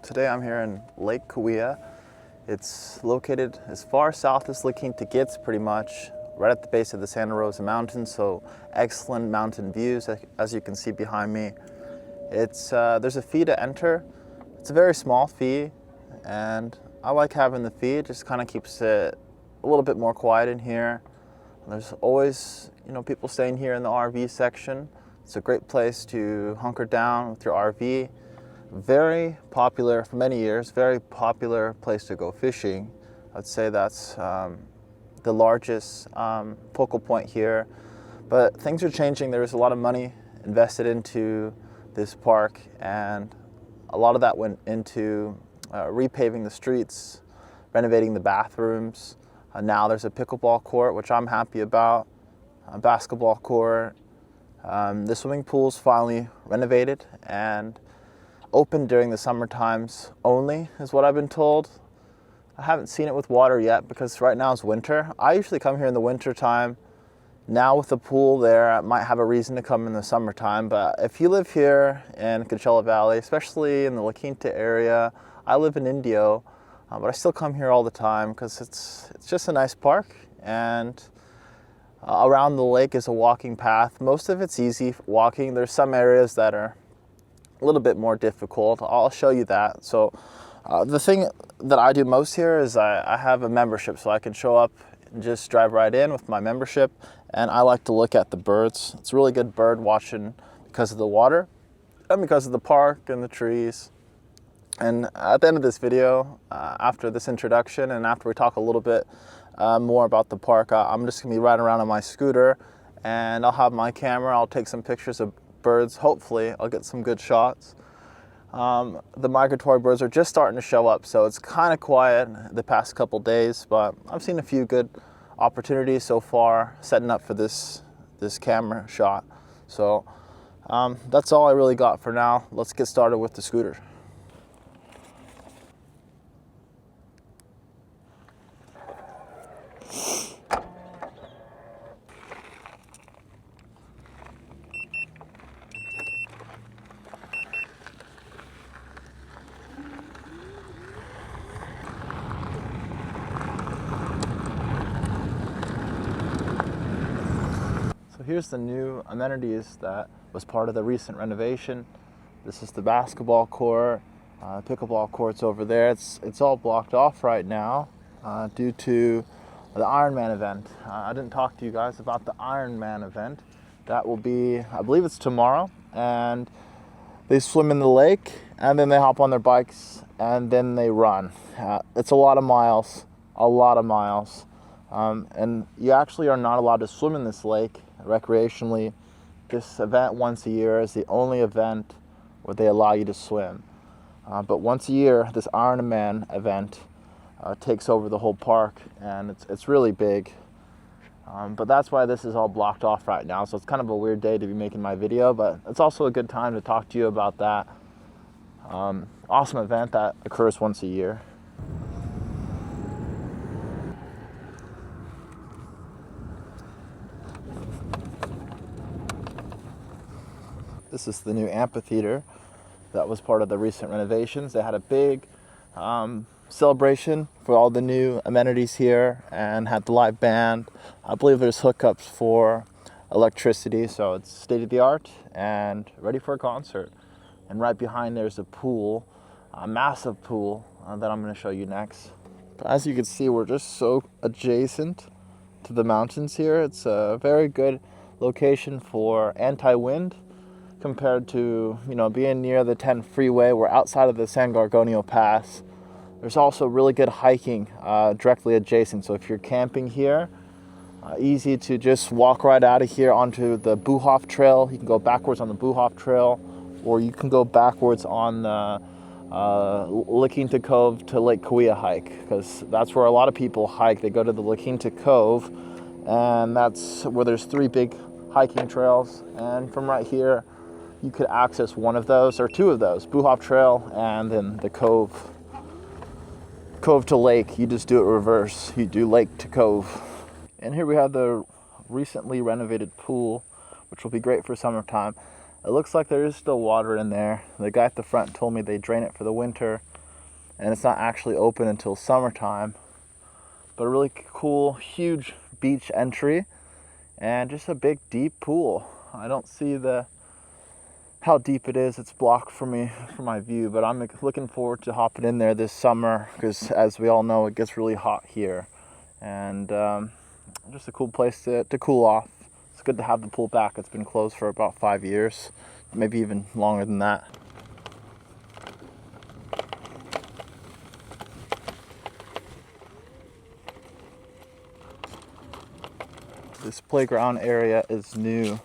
Today I'm here in Lake Cahuilla. It's located as far south as Lake Quinta gets, pretty much, right at the base of the Santa Rosa Mountains, so excellent mountain views, as you can see behind me. There's a fee to enter. It's a very small fee, and I like having the fee. It just kind of keeps it a little bit more quiet in here. There's always, people staying here in the RV section. It's a great place to hunker down with your RV. Very popular for many years, very popular place to go fishing. I'd say that's the largest focal point here. But things are changing. There's a lot of money invested into this park, and a lot of that went into repaving the streets, renovating the bathrooms. Now there's a pickleball court, which I'm happy about, a basketball court. The swimming pool's finally renovated and open during the summer times only, is what I've been told. I haven't seen it with water yet because right now it's winter. I usually come here in the winter time. Now with the pool there, I might have a reason to come in the summertime, but if you live here in Coachella Valley, especially in the La Quinta area, I live in Indio, but I still come here all the time because it's just a nice park, and around the lake is a walking path. Most of it's easy walking. There's some areas that are a little bit more difficult. I'll show you that. So the thing that I do most here is I have a membership, so I can show up and just drive right in with my membership, and I like to look at the birds. It's really good bird watching because of the water and because of the park and the trees. And at the end of this video, after this introduction and after we talk a little bit more about the park, I'm just gonna be riding around on my scooter, and I'll have my camera. I'll take some pictures of birds. Hopefully I'll get some good shots. The migratory birds are just starting to show up, so it's kind of quiet the past couple days, but I've seen a few good opportunities so far setting up for this camera shot. So that's all I really got for now. Let's get started with the scooter. Here's the new amenities that was part of the recent renovation. This is the basketball court, pickleball court's over there. It's all blocked off right now due to the Ironman event. I didn't talk to you guys about the Ironman event. That will be, I believe it's tomorrow, and they swim in the lake, and then they hop on their bikes, and then they run. It's a lot of miles, and you actually are not allowed to swim in this lake recreationally. This event once a year is the only event where they allow you to swim. But once a year, this Ironman event takes over the whole park, and it's really big. But that's why this is all blocked off right now. So it's kind of a weird day to be making my video, but it's also a good time to talk to you about that awesome event that occurs once a year. This is the new amphitheater that was part of the recent renovations. They had a big celebration for all the new amenities here and had the live band. I believe there's hookups for electricity, so it's state-of-the-art and ready for a concert. And right behind there's a pool, a massive pool that I'm going to show you next. But as you can see, we're just so adjacent to the mountains here. It's a very good location for anti-wind compared to being near the 10 freeway. We're outside of the San Gorgonio Pass. There's also really good hiking directly adjacent. So if you're camping here, easy to just walk right out of here onto the Buhoff Trail. You can go backwards on the Buhoff Trail, or you can go backwards on the La Quinta Cove to Lake Cahuilla hike, because that's where a lot of people hike. They go to the La Quinta Cove, and that's where there's 3 big hiking trails. And from right here, you could access one of those or 2 of those, Buhoff Trail and then the Cove to Lake. You just do it reverse. You do Lake to Cove. And here we have the recently renovated pool, which will be great for summertime. It looks like there is still water in there. The guy at the front told me they drain it for the winter. and it's not actually open until summertime. But a really cool, huge beach entry, and just a big, deep pool. I don't see how deep it is. It's blocked for me from my view, but I'm looking forward to hopping in there this summer because, as we all know, it gets really hot here, and just a cool place to cool off. It's good to have the pool back. It's been closed for about 5 years, maybe even longer than that. This playground area is new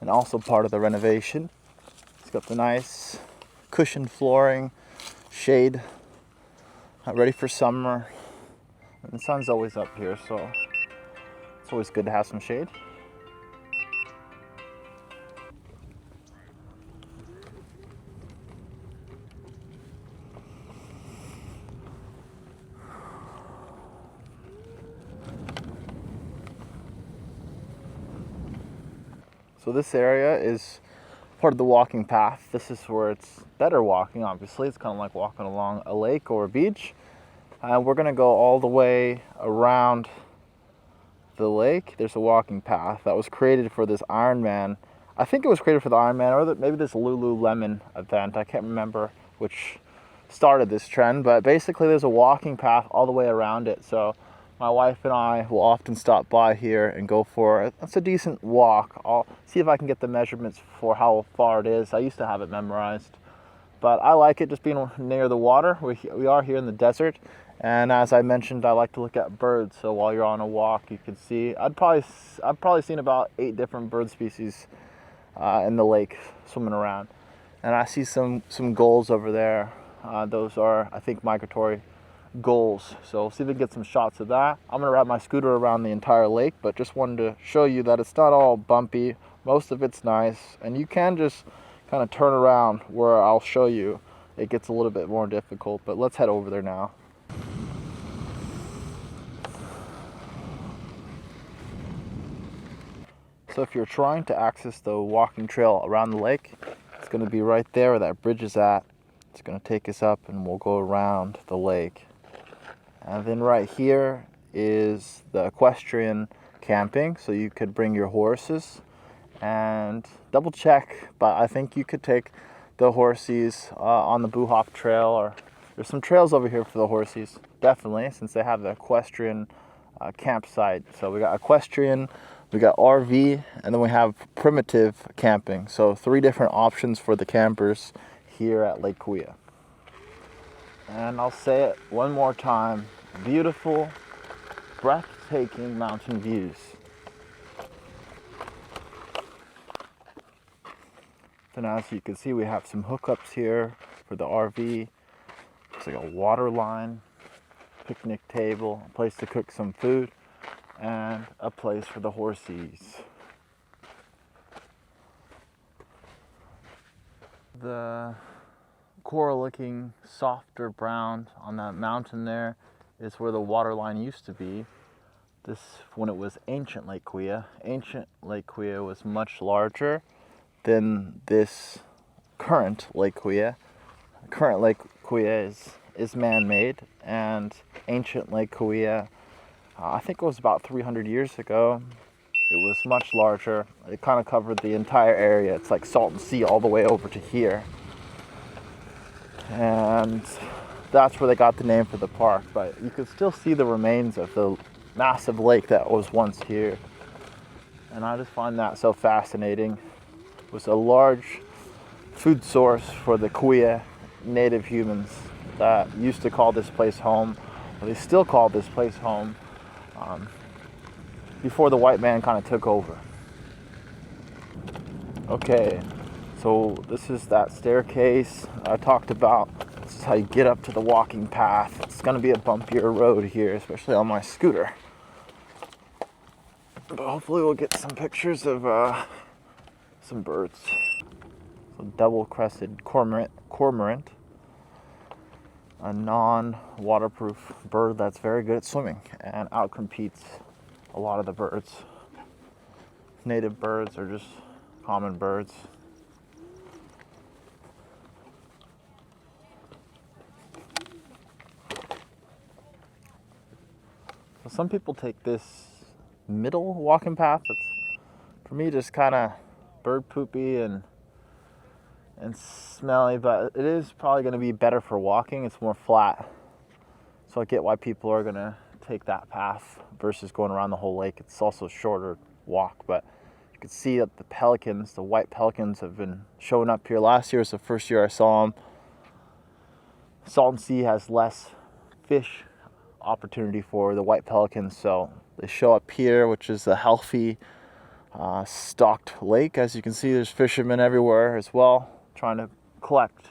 and also part of the renovation. It's got the nice cushioned flooring, shade, ready for summer. And the sun's always up here, so it's always good to have some shade. So this area is part of the walking path. This is where it's better walking, obviously. It's kind of like walking along a lake or a beach. And we're gonna go all the way around the lake. There's a walking path that was created for this Ironman. I think it was created for the Ironman, or maybe this Lululemon event. I can't remember which started this trend, but basically there's a walking path all the way around it. So my wife and I will often stop by here and go for it. It's a decent walk. I'll see if I can get the measurements for how far it is. I used to have it memorized, but I like it just being near the water. We are here in the desert, and as I mentioned, I like to look at birds. So while you're on a walk, you can see I've probably seen about 8 different bird species in the lake swimming around, and I see some gulls over there. Those are, I think, migratory gulls. So see if we can get some shots of that. I'm gonna wrap my scooter around the entire lake, but just wanted to show you that it's not all bumpy. Most of it's nice, and you can just kind of turn around where I'll show you. It gets a little bit more difficult, but let's head over there now. So if you're trying to access the walking trail around the lake, it's going to be right there where that bridge is at. It's going to take us up and we'll go around the lake. And then right here is the equestrian camping, so you could bring your horses and double check, but I think you could take the horsies on the Boo Hop Trail, or there's some trails over here for the horsies, definitely, since they have the equestrian campsite. So we got equestrian, we got RV, and then we have primitive camping. So 3 different options for the campers here at Lake Cahuilla. And I'll say it one more time, beautiful, breathtaking mountain views. Then as you can see, we have some hookups here for the RV. It's like a water line, picnic table, a place to cook some food, and a place for the horsies. The coral looking softer brown on that mountain there is where the water line used to be. This, when it was ancient Lake Cahuilla. Ancient Lake Cahuilla was much larger than this current Lake Cahuilla. Current Lake Cahuilla is man-made, and ancient Lake Cahuilla, I think it was about 300 years ago. It was much larger. It kind of covered the entire area. It's like Salton Sea all the way over to here. And that's where they got the name for the park, but you could still see the remains of the massive lake that was once here. And I just find that so fascinating. It was a large food source for the Cahuilla native humans that used to call this place home, or they still call this place home, before the white man kind of took over. Okay, so this is that staircase I talked about. This is how you get up to the walking path. It's going to be a bumpier road here, especially on my scooter. But hopefully we'll get some pictures of some birds. So double-crested cormorant, a non-waterproof bird that's very good at swimming and outcompetes a lot of the birds. Native birds are just common birds. So some people take this middle walking path. It's, for me, just kind of bird poopy and smelly, but it is probably going to be better for walking. It's more flat. So I get why people are going to take that path versus going around the whole lake. It's also a shorter walk, but you can see that the pelicans, the white pelicans, have been showing up here. Last year was the first year I saw them. Salton Sea has less fish opportunity for the white pelicans, so they show up here, which is a healthy stocked lake. As you can see, there's fishermen everywhere as well, trying to collect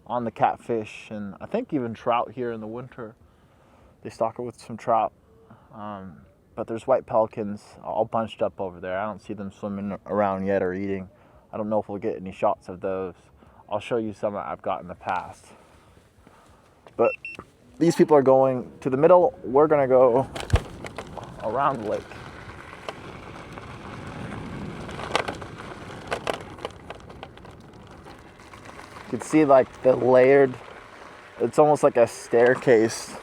on the catfish, and I think even trout here in the winter. They stock it with some trout, but there's white pelicans all bunched up over there. I don't see them swimming around yet or eating. I don't know if we'll get any shots of those. I'll show you some I've got in the past. But these people are going to the middle. We're gonna go around the lake. You can see like the layered, it's almost like a staircase.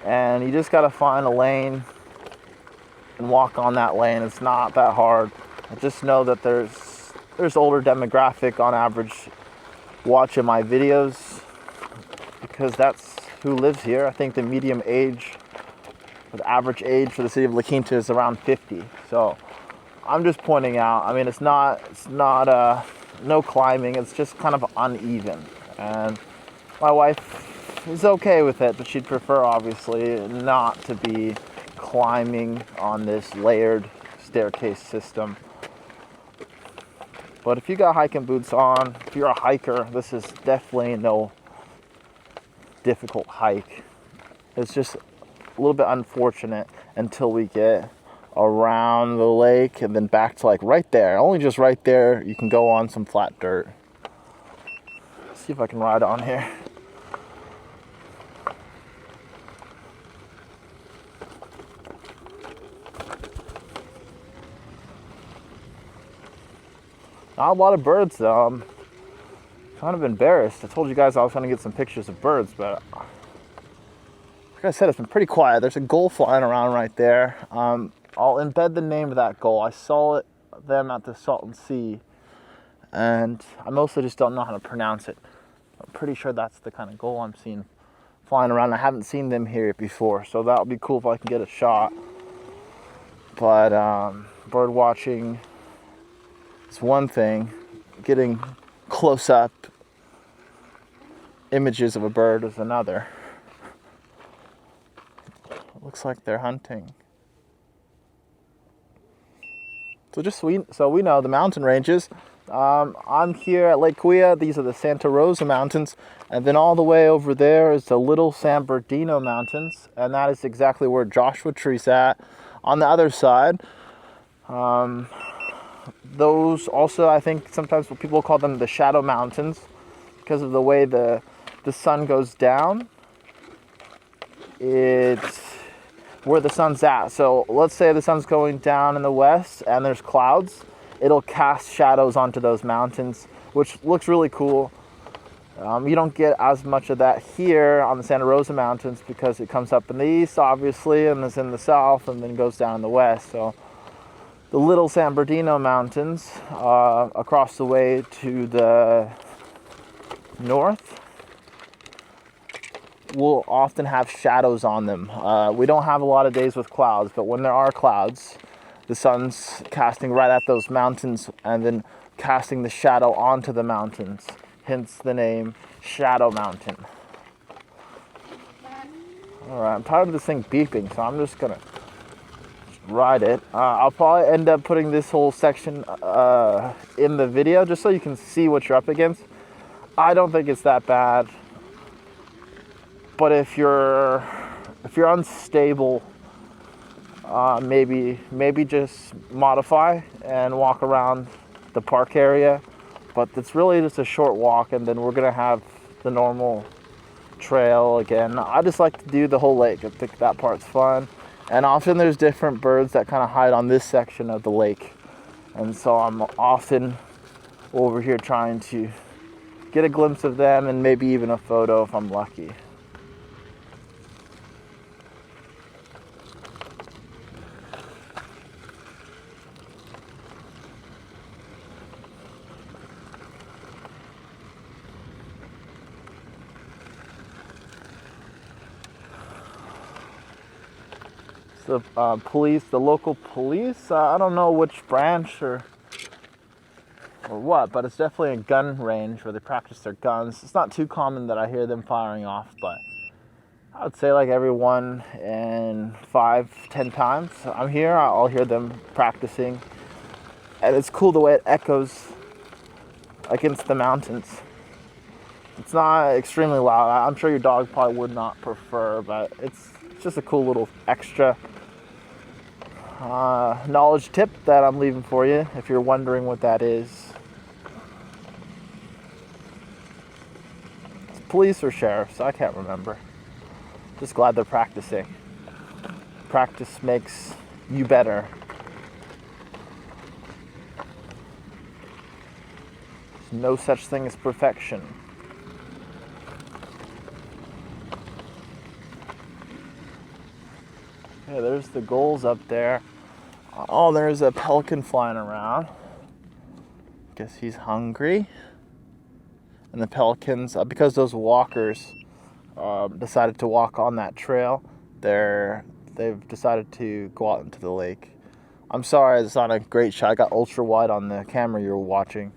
And you just gotta find a lane and walk on that lane. It's not that hard. I just know that there's older demographic on average watching my videos because that's who lives here. I think the medium age, the average age for the city of La Quinta is around 50. So I'm just pointing out, I mean, it's not no climbing, it's just kind of uneven. And my wife is okay with it, but she'd prefer obviously not to be climbing on this layered staircase system. But if you got hiking boots on, if you're a hiker, this is definitely no difficult hike. It's just a little bit unfortunate until we get around the lake and then back to like right there. Only just right there you can go on some flat dirt. Let's see if I can ride on here. Not a lot of birds though. I'm kind of embarrassed. I told you guys I was trying to get some pictures of birds, but like I said, it's been pretty quiet. There's a gull flying around right there. I'll embed the name of that gull. I saw them at the Salton Sea, and I mostly just don't know how to pronounce it. I'm pretty sure that's the kind of gull I'm seeing flying around. I haven't seen them here before, so that would be cool if I can get a shot. But bird watching is one thing. Getting close-up images of a bird is another. It looks like they're hunting. So we know the mountain ranges. I'm here at Lake Cahuilla. These are the Santa Rosa Mountains. And then all the way over there is the Little San Bernardino Mountains. And that is exactly where Joshua Tree's at. On the other side, those also, I think sometimes people call them the Shadow Mountains because of the way the sun goes down. It's where the sun's at. So let's say the sun's going down in the west and there's clouds. It'll cast shadows onto those mountains, which looks really cool. You don't get as much of that here on the Santa Rosa Mountains because it comes up in the east, obviously, and is in the south and then goes down in the west. So the Little San Bernardino Mountains across the way to the north will often have shadows on them. We don't have a lot of days with clouds, but when there are clouds, the sun's casting right at those mountains and then casting the shadow onto the mountains, hence the name Shadow Mountain. All right, I'm tired of this thing beeping, so I'm just gonna ride it. I'll probably end up putting this whole section in the video just so you can see what you're up against. I don't think it's that bad. But if you're unstable, maybe just modify and walk around the park area. But it's really just a short walk, and then we're gonna have the normal trail again. I just like to do the whole lake. I think that part's fun. And often there's different birds that kind of hide on this section of the lake. And so I'm often over here trying to get a glimpse of them and maybe even a photo if I'm lucky. the police, the local police. I don't know which branch or what, but it's definitely a gun range where they practice their guns. It's not too common that I hear them firing off, but I would say like every 1 in 5-10 times I'm here, I'll hear them practicing. And it's cool the way it echoes against the mountains. It's not extremely loud. I'm sure your dog probably would not prefer, but it's just a cool little extra knowledge tip that I'm leaving for you if you're wondering what that is. It's police or sheriffs, I can't remember. Just glad they're practicing. Practice makes you better. There's no such thing as perfection. Yeah, there's the gulls up there. Oh, there's a pelican flying around. Guess he's hungry. And the pelicans, because those walkers decided to walk on that trail, they've decided to go out into the lake. I'm sorry, it's not a great shot. I got ultra wide on the camera you were watching,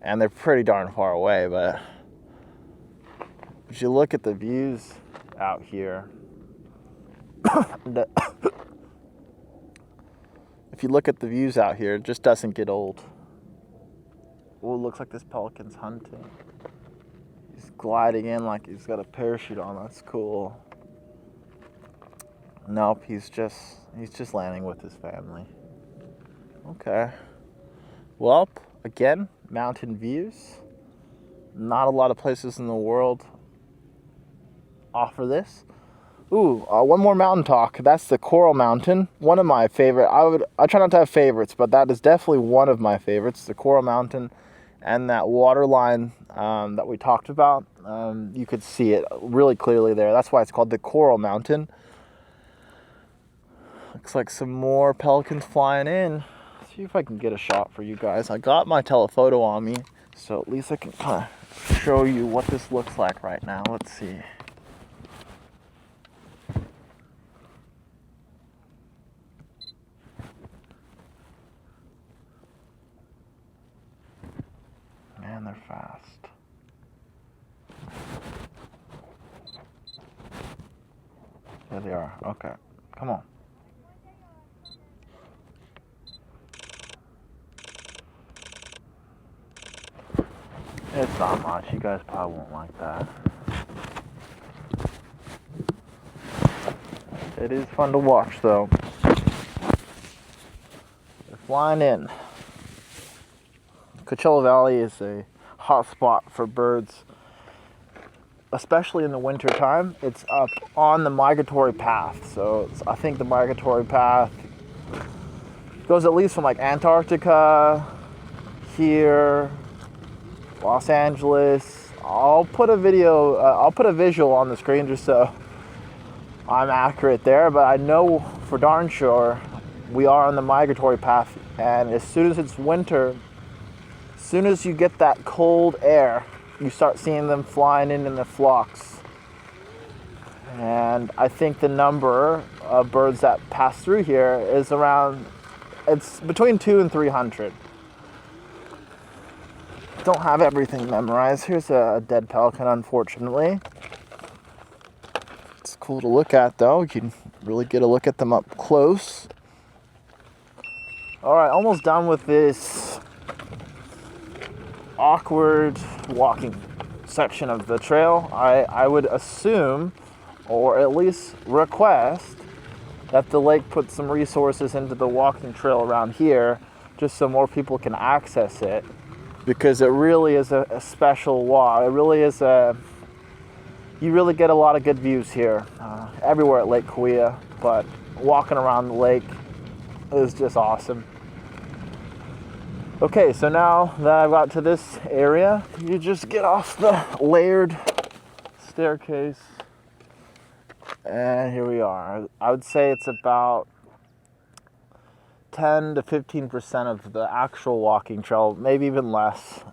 and they're pretty darn far away. But if you look at the views out here, if you look at the views out here, it just doesn't get old. Oh, it looks like this pelican's hunting. He's gliding in like he's got a parachute on. That's cool. Nope, he's just landing with his family. Okay. Well, again, mountain views. Not a lot of places in the world offer this. Ooh, one more mountain talk. That's the Coral Mountain. One of my favorite. I try not to have favorites, but that is definitely one of my favorites. The Coral Mountain, and that waterline that we talked about. You could see it really clearly there. That's why it's called the Coral Mountain. Looks like some more pelicans flying in. Let's see if I can get a shot for you guys. I got my telephoto on me, so at least I can kind of show you what this looks like right now. Let's see. Man, they're fast. There they are. Okay, come on. It's not much. You guys probably won't like that. It is fun to watch, though. They're flying in. Coachella Valley is a hot spot for birds, especially in the winter time. It's up on the migratory path. So I think the migratory path goes at least from like Antarctica, here, Los Angeles. I'll put a visual on the screen just so I'm accurate there, but I know for darn sure we are on the migratory path, and as soon as it's winter, as soon as you get that cold air, you start seeing them flying in the flocks. And I think the number of birds that pass through here is it's between 200 and 300. Don't have everything memorized. Here's a dead pelican, unfortunately. It's cool to look at, though. You can really get a look at them up close. All right, almost done with this awkward walking section of the trail. I would assume, or at least request, that the lake put some resources into the walking trail around here just so more people can access it, because it really is a special walk. It really is you really get a lot of good views here, everywhere at Lake Cahuilla, but walking around the lake is just awesome. Okay, so now that I've got to this area, you just get off the layered staircase, and here we are. I would say it's about 10 to 15% of the actual walking trail, maybe even less,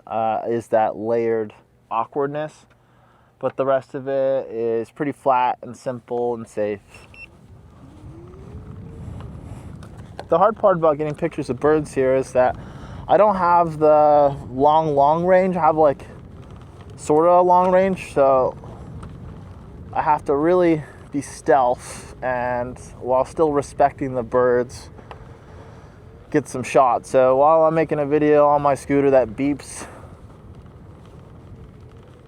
is that layered awkwardness. But the rest of it is pretty flat and simple and safe. the hard part about getting pictures of birds here is that I don't have the long range. I have like sort of a long range, so I have to really be stealth and while still respecting the birds, get some shots. So while I'm making a video on my scooter that beeps,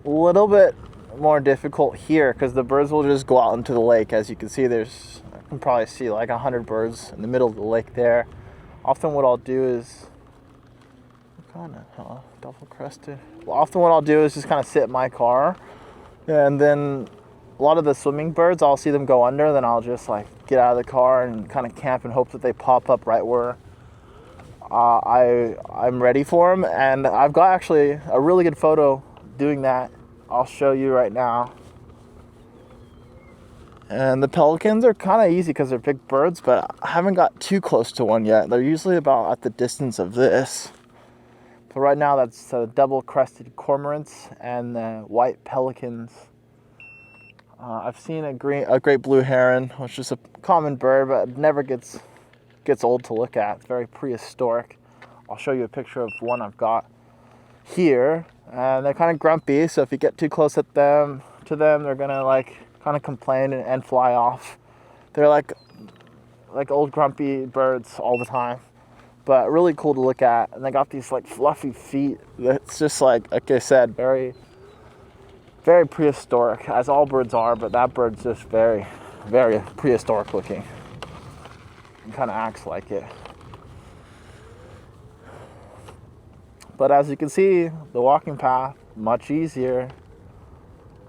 a little bit more difficult here because the birds will just go out into the lake. As you can see, I can probably see like 100 birds in the middle of the lake there. Often what I'll do is double crested. Well, often what I'll do is just kind of sit in my car, and then a lot of the swimming birds, I'll see them go under, then I'll just like get out of the car and kind of camp and hope that they pop up right where I'm ready for them. And I've got actually a really good photo doing that. I'll show you right now. And the pelicans are kind of easy because they're big birds, but I haven't got too close to one yet. They're usually about at the distance of this. But right now that's double-crested cormorants and the white pelicans. I've seen a great blue heron, which is a common bird, but it never gets old to look at. It's very prehistoric. I'll show you a picture of one I've got here. And they're kind of grumpy, so if you get too close to them, they're gonna like kind of complain and fly off. They're like old grumpy birds all the time, but really cool to look at. And they got these like fluffy feet. It's just like I said, very, very prehistoric, as all birds are, but that bird's just very, very prehistoric looking. And kind of acts like it. But as you can see, the walking path, much easier.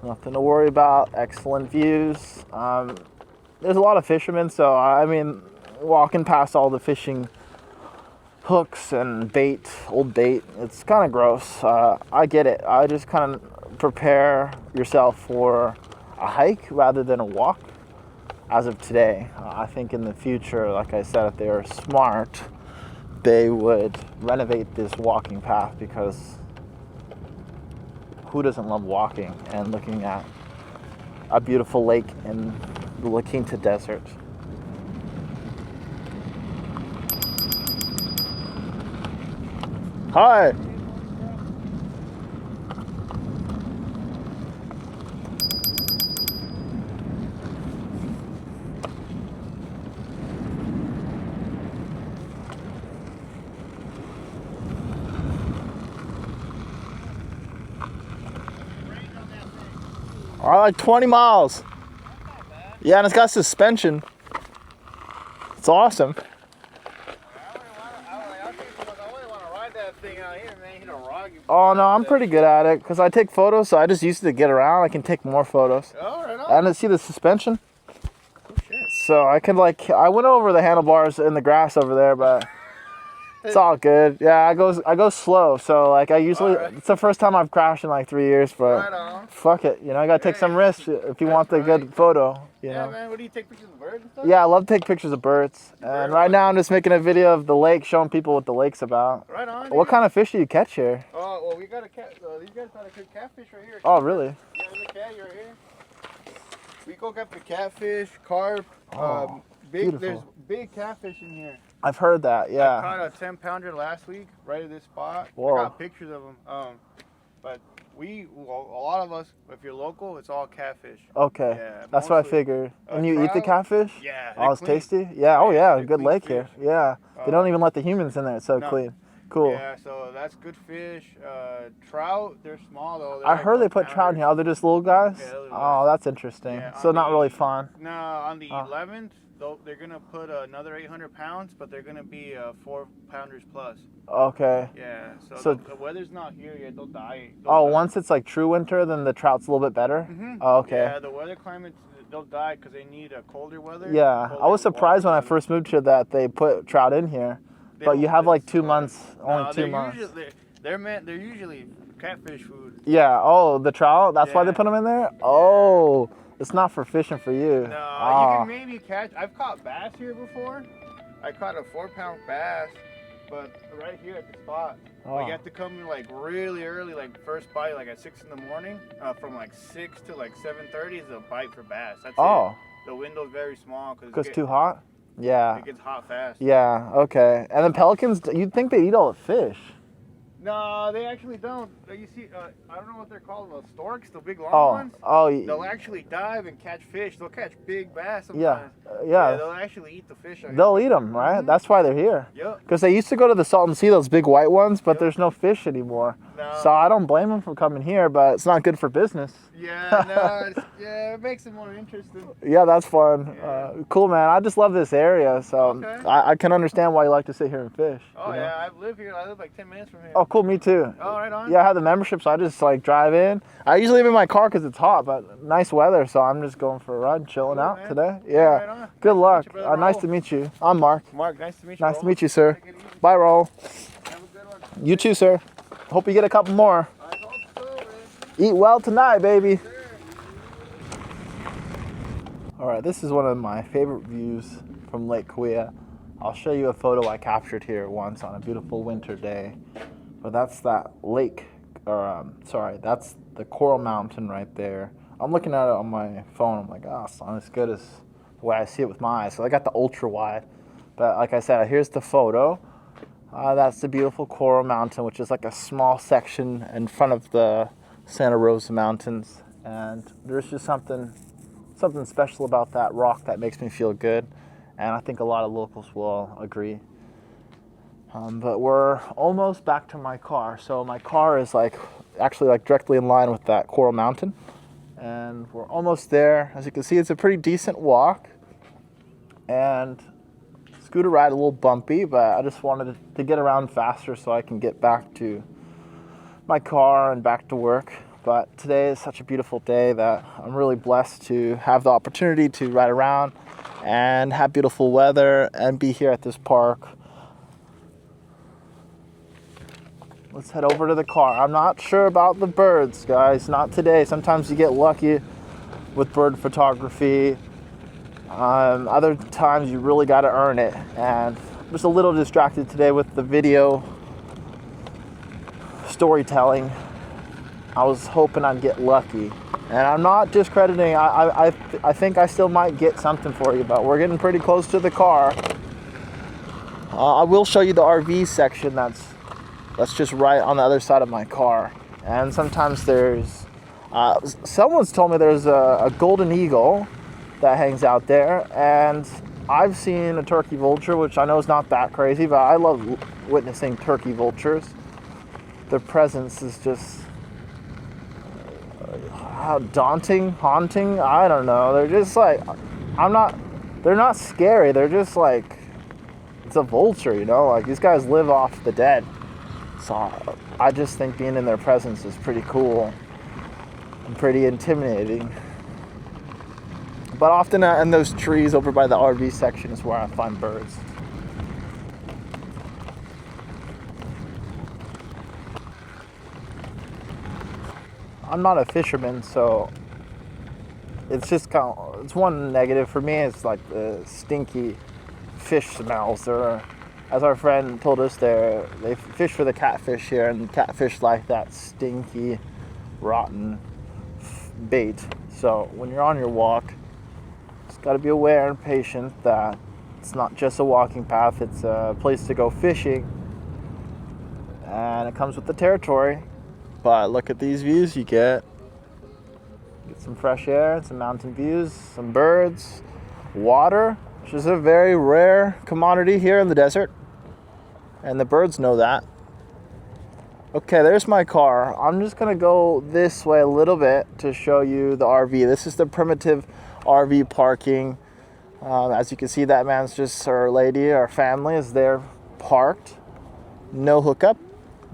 Nothing to worry about, excellent views. There's a lot of fishermen, so I mean, walking past all the fishing hooks and bait, old bait, it's kind of gross. I get it. I just kind of prepare yourself for a hike rather than a walk as of today. I think in the future, like I said, if they are smart, they would renovate this walking path, because who doesn't love walking and looking at a beautiful lake in the Lake Quinta desert? Hi. All right, like 20 miles. Yeah, and it's got suspension. It's awesome. Oh no, I'm pretty good at it because I take photos, so I just use it to get around. I can take more photos. Oh, right on. And see the suspension. Oh shit. So I can I went over the handlebars in the grass over there, but it's all good. Yeah, I go slow. So like I usually, it's the first time I've crashed in like 3 years, but right on. Fuck it. You know, I gotta take some risks if you want the good photo. You know? Man. What do you take pictures of birds and stuff? Yeah, I love to take pictures of birds. And right now I'm just making a video of the lake, showing people what the lake's about. Right on. What kind of fish do you catch here? Oh, well, we got a cat. These guys got a good catfish right here. Oh, really? Yeah, there's a cat right here. We go get the catfish, carp. Beautiful. There's big catfish in here. I've heard that. Yeah. I caught a 10-pounder last week right at this spot. Whoa. I got pictures of them. But a lot of us, if you're local, it's all catfish. Okay. Yeah, that's what I figured. And you eat the catfish? Yeah. Oh, it's tasty? Yeah. Oh, yeah. Good lake fish. here. Yeah. They don't even let the humans in there. It's so clean. Cool. Yeah, so that's good fish. Trout, they're small though. I heard they put trout in here. Are they just little guys? Yeah, little oh, that's interesting. Yeah, so not really fun. No, on the 11th, they're going to put another 800 pounds, but they're going to be 4-pounders plus. Okay. Yeah, so the weather's not here yet. They'll die. Once it's like true winter, then the trout's a little bit better? Mm-hmm. Oh, okay. Yeah, the weather climate, they'll die because they need a colder weather. Yeah, I was surprised when I first moved here that they put trout in here. But you have like 2 months, only 2 months. They're usually catfish food. Yeah, oh, the trout? That's why they put them in there? Oh, it's not for fishing for you. No, you can maybe catch, I've caught bass here before. I caught a 4-pound bass, but right here at the spot. But you have to come in like really early, like first bite, like at 6 in the morning. From like 6 to like 7:30 is a bite for bass. That's it. The window's very small. Because it's too hot? Yeah. It gets hot fast. Yeah, okay. And then pelicans, you'd think they eat all the fish. No, they actually don't. You see, I don't know what they're called, the storks, the big long ones. They'll actually dive and catch fish. They'll catch big bass sometimes. Yeah, they'll actually eat the fish. They'll eat them, right? Mm-hmm. That's why they're here. Yep. Because they used to go to the Salton Sea, those big white ones, but there's no fish anymore. No. So I don't blame them for coming here, but it's not good for business. Yeah, no, it makes it more interesting. Yeah, that's fun. Yeah. Cool, man. I just love this area, so I can understand why you like to sit here and fish. Oh, yeah, I live here. I live like 10 minutes from here. Oh, cool, me too. Oh, right on. Yeah, I have the membership, so I just like drive in. I usually leave in my car because it's hot, but nice weather, so I'm just going for a ride, chilling out today. Yeah. Right on. Good luck. Nice to meet you. I'm Mark. Mark, nice to meet you. Nice to meet you, sir. Bye, Raul. Have a good one. You too, sir. Hope you get a couple more. I hope so, man. Eat well tonight, baby. Sure. All right, this is one of my favorite views from Lake Cahuilla. I'll show you a photo I captured here once on a beautiful winter day. But that's that lake, that's the Coral Mountain right there. I'm looking at it on my phone. I'm like, oh, it's not as good as the way I see it with my eyes. So I got the ultra wide. But like I said, here's the photo. That's the beautiful Coral Mountain, which is like a small section in front of the Santa Rosa Mountains. And there's just something special about that rock that makes me feel good. And I think a lot of locals will agree. But we're almost back to my car. So my car is actually directly in line with that Coral Mountain. And we're almost there. As you can see, it's a pretty decent walk. And scooter ride a little bumpy, but I just wanted to get around faster so I can get back to my car and back to work. But today is such a beautiful day that I'm really blessed to have the opportunity to ride around and have beautiful weather and be here at this park. Let's head over to the car. I'm not sure about the birds, guys. Not today. Sometimes you get lucky with bird photography. Other times you really got to earn it. And I'm just a little distracted today with the video storytelling. I was hoping I'd get lucky. And I'm not discrediting. I think I still might get something for you, but we're getting pretty close to the car. I will show you the RV section that's just right on the other side of my car. And sometimes there's, someone's told me there's a golden eagle that hangs out there. And I've seen a turkey vulture, which I know is not that crazy, but I love witnessing turkey vultures. Their presence is just daunting, haunting. I don't know. They're just they're not scary. They're just like, it's a vulture, you know? Like, these guys live off the dead. So I just think being in their presence is pretty cool and pretty intimidating. But often in those trees over by the RV section is where I find birds. I'm not a fisherman, so it's just it's one negative for me. It's like the stinky fish smells. As our friend told us, they fish for the catfish here, and catfish like that stinky, rotten bait. So when you're on your walk, just got to be aware and patient that it's not just a walking path, it's a place to go fishing, and it comes with the territory. But look at these views you get. Get some fresh air, some mountain views, some birds, water, which is a very rare commodity here in the desert. And the birds know that. Okay, there's my car. I'm just gonna go this way a little bit to show you the RV. This is the primitive RV parking. As you can see, that man's just, or lady, or family is there parked. No hookup,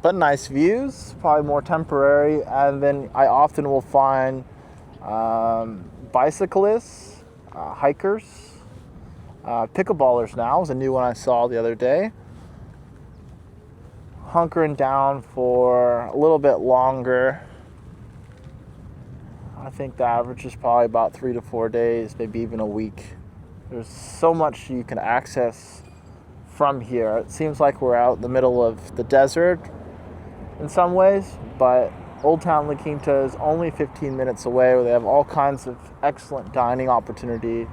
but nice views, probably more temporary. And then I often will find bicyclists, hikers, pickleballers now is a new one I saw the other day. Hunkering down for a little bit longer. I think the average is probably about 3 to 4 days, maybe even a week. There's so much you can access from here. It seems like we're out in the middle of the desert in some ways, but Old Town Lake Quinta is only 15 minutes away, where they have all kinds of excellent dining opportunity.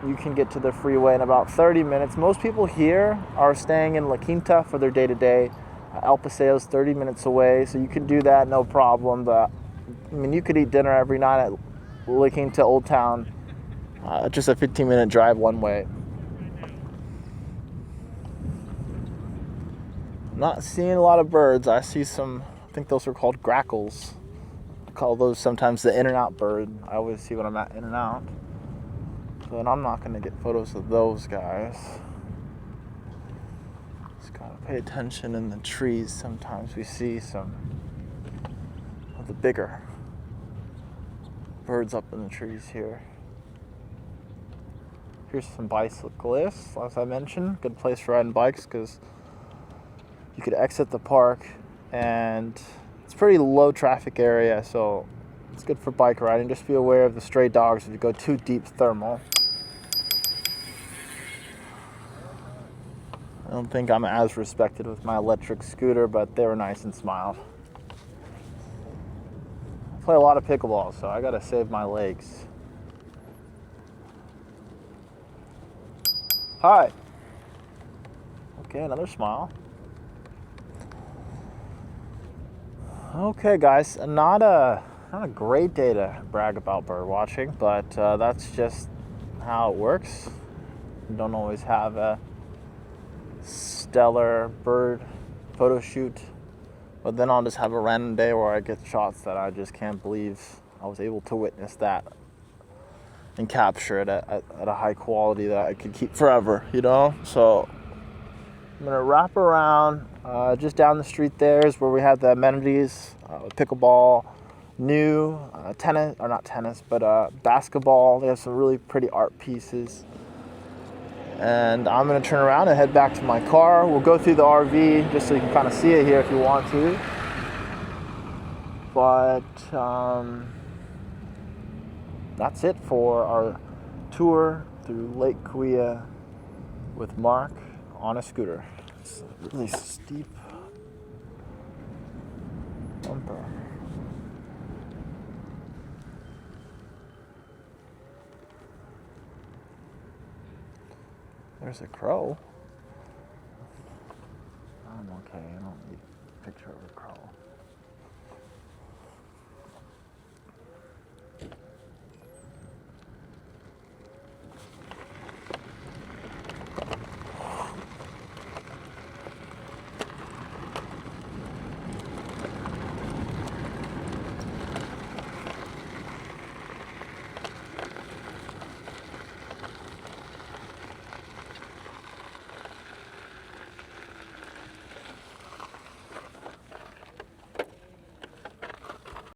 You can get to the freeway in about 30 minutes. Most people here are staying in La Quinta for their day-to-day. El Paseo is 30 minutes away, so you can do that, no problem. But I mean, you could eat dinner every night at La Quinta Old Town. Just a 15-minute drive one way. Not seeing a lot of birds. I see some, I think those are called grackles. I call those sometimes the in-and-out bird. I always see when I'm at In-N-Out. But I'm not going to get photos of those guys. Just gotta pay attention in the trees. Sometimes we see some of the bigger birds up in the trees here. Here's some bicyclists, as I mentioned. Good place for riding bikes because you could exit the park and it's a pretty low traffic area, so it's good for bike riding. Just be aware of the stray dogs if you go too deep thermal. I don't think I'm as respected with my electric scooter, but they were nice and smiled. I play a lot of pickleball, so I gotta save my legs. Hi. Okay, another smile. Okay, guys, not a great day to brag about bird watching, but that's just how it works. You don't always have a stellar bird photo shoot, but then I'll just have a random day where I get shots that I just can't believe I was able to witness that and capture it at a high quality that I could keep forever, you know? So I'm gonna wrap around. Just down the street there is where we have the amenities, pickleball, new tennis, or not tennis, but basketball. They have some really pretty art pieces. And I'm gonna turn around and head back to my car. We'll go through the RV just so you can kind of see it here if you want to. But that's it for our tour through Lake Cahuilla with Mark on a scooter. It's a really steep bumper. There's a crow. I'm okay, I don't need a picture of a crow.